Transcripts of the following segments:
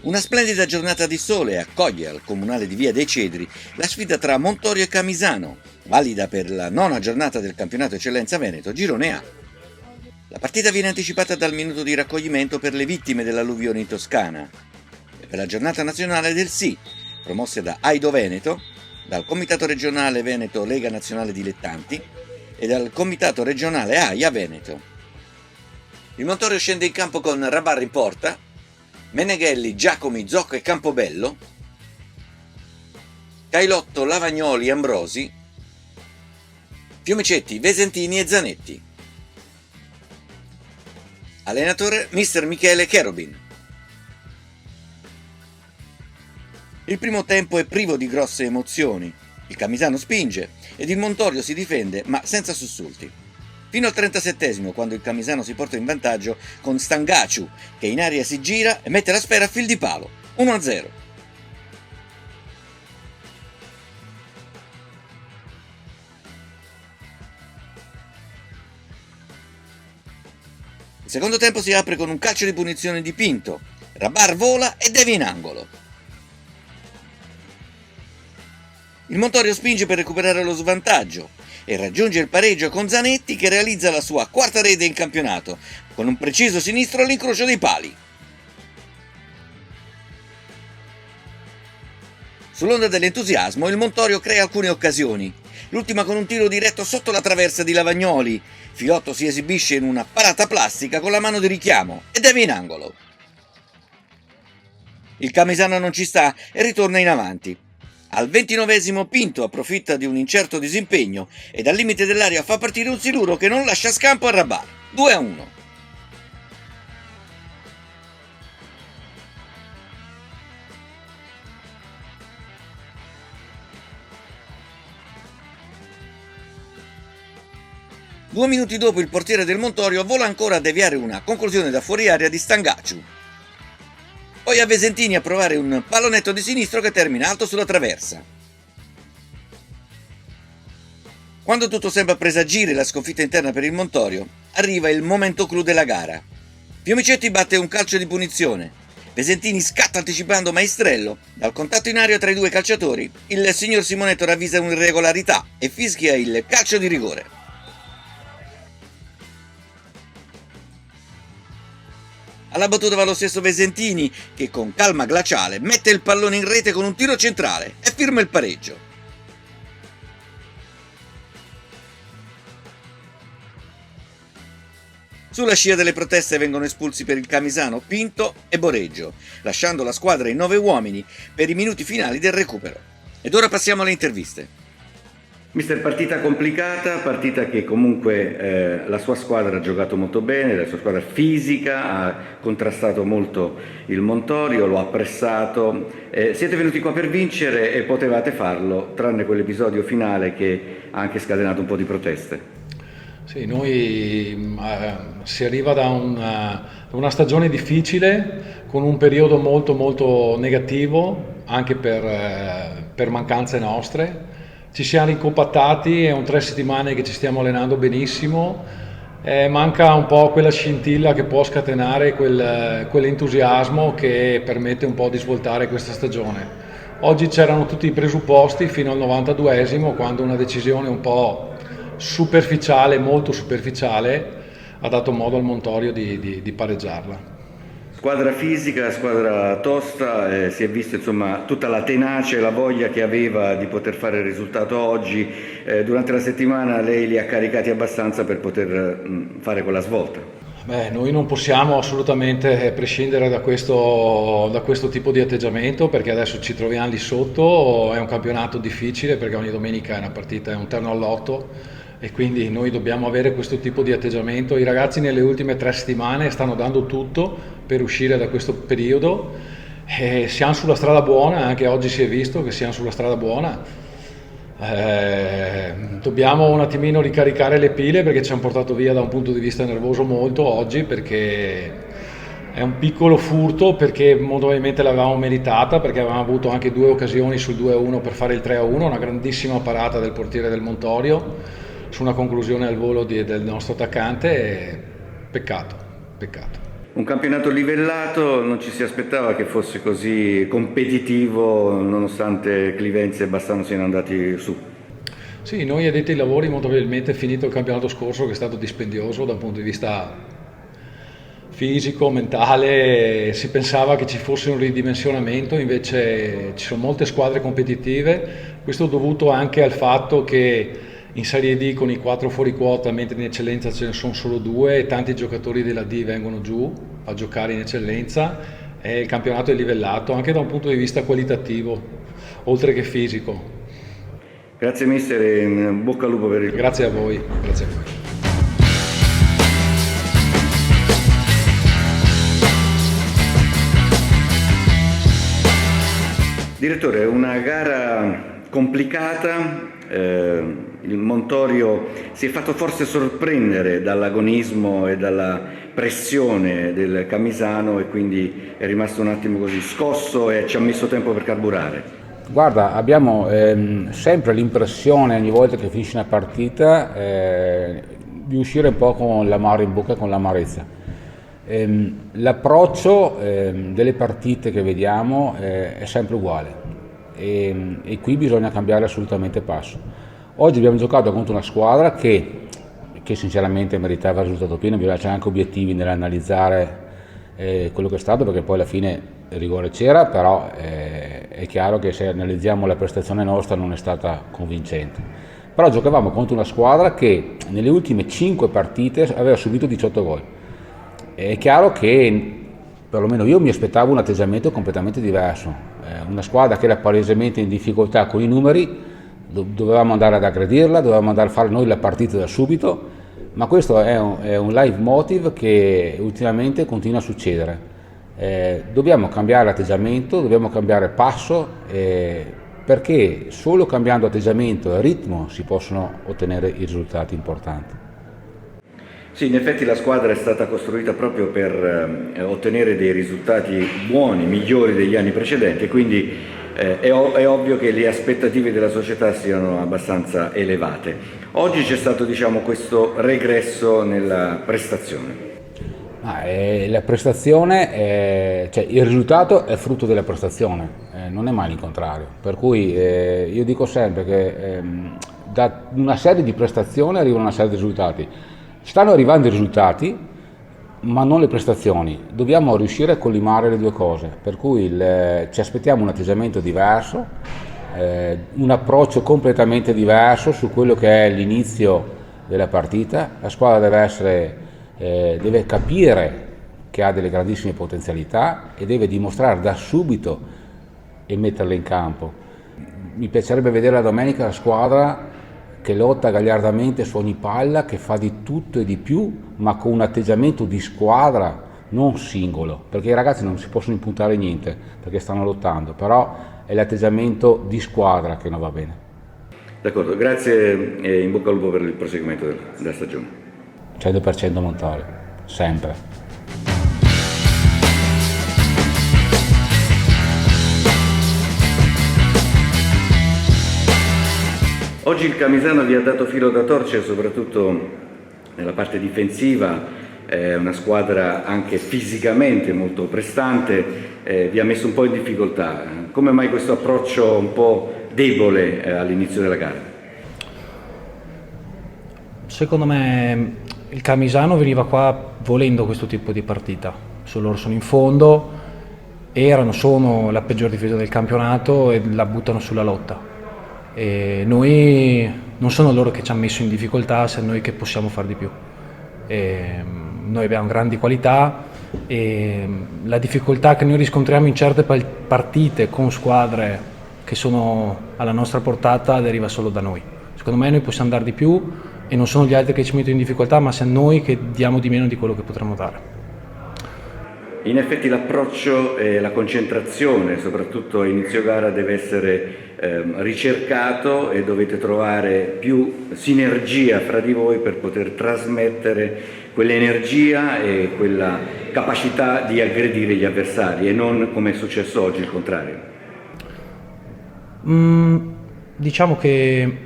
Una splendida giornata di sole accoglie al comunale di Via dei Cedri la sfida tra Montorio e Camisano, valida per la 9ª giornata del campionato Eccellenza Veneto Girone A. La partita viene anticipata dal minuto di raccoglimento per le vittime dell'alluvione in Toscana e per la giornata nazionale del sì, promosse da Aido Veneto, dal Comitato regionale Veneto Lega Nazionale Dilettanti e dal Comitato regionale AIA Veneto. Il Montorio scende in campo con Rabarri in porta, Meneghelli, Giacomi, Zocco e Campobello, Cailotto, Lavagnoli, Ambrosi, Fiumicetti, Vesentini e Zanetti. Allenatore Mister Michele Cherubin. Il primo tempo è privo di grosse emozioni. Il Camisano spinge ed il Montorio si difende, ma senza sussulti. Fino al 37esimo, quando il Camisano si porta in vantaggio con Stangaciu, che in aria si gira e mette la sfera a fil di palo. 1-0. Il secondo tempo si apre con un calcio di punizione di Pinto. Rabar vola e deve in angolo. Il Montorio spinge per recuperare lo svantaggio e raggiunge il pareggio con Zanetti, che realizza la sua 4ª rete in campionato, con un preciso sinistro all'incrocio dei pali. Sull'onda dell'entusiasmo il Montorio crea alcune occasioni, l'ultima con un tiro diretto sotto la traversa di Lavagnoli. Filotto si esibisce in una parata plastica con la mano di richiamo e deve in angolo. Il Camisano non ci sta e ritorna in avanti. Al 29esimo Pinto approfitta di un incerto disimpegno e dal limite dell'area fa partire un siluro che non lascia scampo a Rabar. 2-1. Due minuti dopo il portiere del Montorio vola ancora a deviare una conclusione da fuori area di Stangaciu. Poi a Vesentini a provare un pallonetto di sinistro che termina alto sulla traversa. Quando tutto sembra presagire la sconfitta interna per il Montorio, arriva il momento clou della gara. Fiumicetti batte un calcio di punizione. Vesentini scatta anticipando Maestrello. Dal contatto in aria tra i due calciatori, il signor Simonetto ravvisa un'irregolarità e fischia il calcio di rigore. Alla battuta va lo stesso Vesentini, che con calma glaciale mette il pallone in rete con un tiro centrale e firma il pareggio. Sulla scia delle proteste vengono espulsi per il Camisano Pinto e Boreggio, lasciando la squadra in 9 uomini per i minuti finali del recupero. Ed ora passiamo alle interviste. Mister, partita complicata, partita che comunque la sua squadra ha giocato molto bene, la sua squadra fisica ha contrastato molto il Montorio, lo ha pressato. Siete venuti qua per vincere e potevate farlo, tranne quell'episodio finale che ha anche scatenato un po' di proteste. Sì, noi si arriva da una stagione difficile, con un periodo molto molto negativo, anche per mancanze nostre. Ci siamo ricompattati, è un 3 settimane che ci stiamo allenando benissimo, manca un po' quella scintilla che può scatenare quell'entusiasmo che permette un po' di svoltare questa stagione. Oggi c'erano tutti i presupposti fino al 92esimo, quando una decisione un po' superficiale, molto superficiale, ha dato modo al Montorio di pareggiarla. Squadra fisica, squadra tosta, si è vista insomma tutta la tenacia e la voglia che aveva di poter fare il risultato oggi. Durante la settimana lei li ha caricati abbastanza per poter fare quella svolta. Noi non possiamo assolutamente prescindere da questo tipo di atteggiamento, perché adesso ci troviamo lì sotto, è un campionato difficile perché ogni domenica è una partita, è un terno all'otto, e quindi noi dobbiamo avere questo tipo di atteggiamento. I ragazzi nelle ultime 3 settimane stanno dando tutto per uscire da questo periodo e siamo sulla strada buona, anche oggi si è visto che siamo sulla strada buona. Dobbiamo un attimino ricaricare le pile perché ci hanno portato via da un punto di vista nervoso molto oggi, perché è un piccolo furto, perché molto probabilmente l'avevamo meritata, perché avevamo avuto anche 2 occasioni sul 2-1 per fare il 3-1, una grandissima parata del portiere del Montorio su una conclusione al volo del nostro attaccante. E peccato, peccato. Un campionato livellato, non ci si aspettava che fosse così competitivo nonostante Clivenzi e Bassano siano andati su. Sì, noi addetti ai lavori molto probabilmente finito il campionato scorso, che è stato dispendioso da un punto di vista fisico, mentale, si pensava che ci fosse un ridimensionamento, invece ci sono molte squadre competitive. Questo è dovuto anche al fatto che in Serie D con i 4 fuori quota, mentre in eccellenza ce ne sono solo 2 e tanti giocatori della D vengono giù a giocare in eccellenza, e il campionato è livellato anche da un punto di vista qualitativo, oltre che fisico. Grazie mister e in bocca al lupo per il... Grazie a voi. Grazie a voi. Direttore, è una gara complicata, il Montorio si è fatto forse sorprendere dall'agonismo e dalla pressione del Camisano e quindi è rimasto un attimo così scosso e ci ha messo tempo per carburare. Guarda, abbiamo sempre l'impressione ogni volta che finisce una partita di uscire un po' con l'amaro in bocca e con l'amarezza. L'approccio delle partite che vediamo è sempre uguale e qui bisogna cambiare assolutamente passo. Oggi abbiamo giocato contro una squadra che sinceramente meritava il risultato pieno, bisogna essere anche obiettivi nell'analizzare quello che è stato, perché poi alla fine il rigore c'era, però è chiaro che se analizziamo la prestazione nostra non è stata convincente. Però giocavamo contro una squadra che nelle ultime 5 partite aveva subito 18 gol. È chiaro che perlomeno io mi aspettavo un atteggiamento completamente diverso, una squadra che era palesemente in difficoltà con i numeri, dovevamo andare ad aggredirla, dovevamo andare a fare noi la partita da subito, ma questo è un live motive che ultimamente continua a succedere. Dobbiamo cambiare atteggiamento, dobbiamo cambiare passo, perché solo cambiando atteggiamento e ritmo si possono ottenere i risultati importanti. Sì, in effetti la squadra è stata costruita proprio per ottenere dei risultati buoni, migliori degli anni precedenti, quindi è ovvio che le aspettative della società siano abbastanza elevate. Oggi c'è stato, diciamo, questo regresso nella prestazione. La prestazione, cioè il risultato è frutto della prestazione, non è mai il contrario. Per cui io dico sempre che da una serie di prestazioni arrivano una serie di risultati. Stanno arrivando i risultati, ma non le prestazioni. Dobbiamo riuscire a collimare le due cose, per cui ci aspettiamo un atteggiamento diverso, un approccio completamente diverso su quello che è l'inizio della partita. La squadra deve capire che ha delle grandissime potenzialità e deve dimostrare da subito e metterle in campo. Mi piacerebbe vedere la domenica la squadra che lotta gagliardamente su ogni palla, che fa di tutto e di più, ma con un atteggiamento di squadra, non singolo, perché i ragazzi non si possono impuntare niente, perché stanno lottando, però è l'atteggiamento di squadra che non va bene. D'accordo, grazie e in bocca al lupo per il proseguimento della stagione. 100% Montorio, sempre. Oggi il Camisano vi ha dato filo da torcere, soprattutto nella parte difensiva, è una squadra anche fisicamente molto prestante, vi ha messo un po' in difficoltà. Come mai questo approccio un po' debole all'inizio della gara? Secondo me il Camisano veniva qua volendo questo tipo di partita, loro sono in fondo, sono la peggior difesa del campionato e la buttano sulla lotta. E noi non sono loro che ci hanno messo in difficoltà, siamo noi che possiamo fare di più. Noi abbiamo grandi qualità e la difficoltà che noi riscontriamo in certe partite con squadre che sono alla nostra portata deriva solo da noi. Secondo me noi possiamo dare di più e non sono gli altri che ci mettono in difficoltà, ma siamo noi che diamo di meno di quello che potremmo dare. In effetti l'approccio e la concentrazione, soprattutto a inizio gara, deve essere ricercato e dovete trovare più sinergia fra di voi per poter trasmettere quell'energia e quella capacità di aggredire gli avversari e non come è successo oggi il contrario. Diciamo che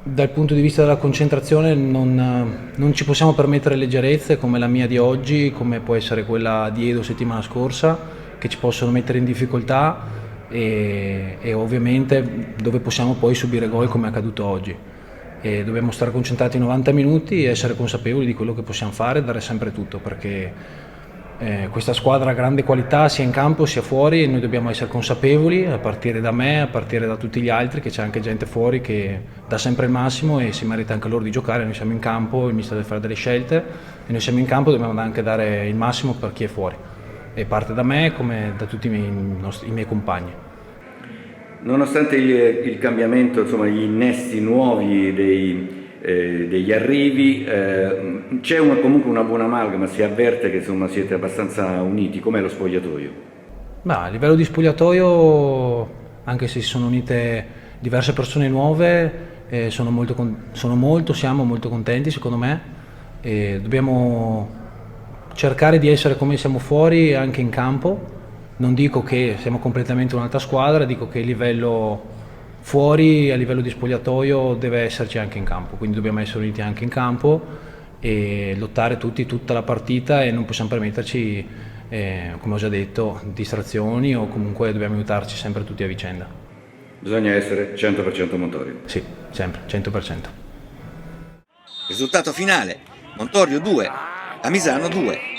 dal punto di vista della concentrazione non ci possiamo permettere leggerezze come la mia di oggi, come può essere quella di Edo settimana scorsa, che ci possono mettere in difficoltà e ovviamente dove possiamo poi subire gol come è accaduto oggi. E dobbiamo stare concentrati 90 minuti e essere consapevoli di quello che possiamo fare e dare sempre tutto, perché questa squadra ha grande qualità sia in campo sia fuori e noi dobbiamo essere consapevoli, a partire da me, a partire da tutti gli altri, che c'è anche gente fuori che dà sempre il massimo e si merita anche loro di giocare. Noi siamo in campo, il mister deve fare delle scelte e noi siamo in campo, dobbiamo anche dare il massimo per chi è fuori e parte da me come da tutti i miei compagni. Nonostante il cambiamento, insomma, gli innesti nuovi degli arrivi, c'è comunque una buona amalgama, si avverte che insomma siete abbastanza uniti. Com'è lo spogliatoio? A livello di spogliatoio, anche se si sono unite diverse persone nuove, siamo molto contenti secondo me e dobbiamo cercare di essere come siamo fuori anche in campo. Non dico che siamo completamente un'altra squadra, dico che il livello fuori, a livello di spogliatoio, deve esserci anche in campo, quindi dobbiamo essere uniti anche in campo e lottare tutti tutta la partita e non possiamo permetterci, come ho già detto, distrazioni o comunque dobbiamo aiutarci sempre tutti a vicenda. Bisogna essere 100% Montorio. Sì, sempre, 100%. Risultato finale: Montorio 2, Camisano 2.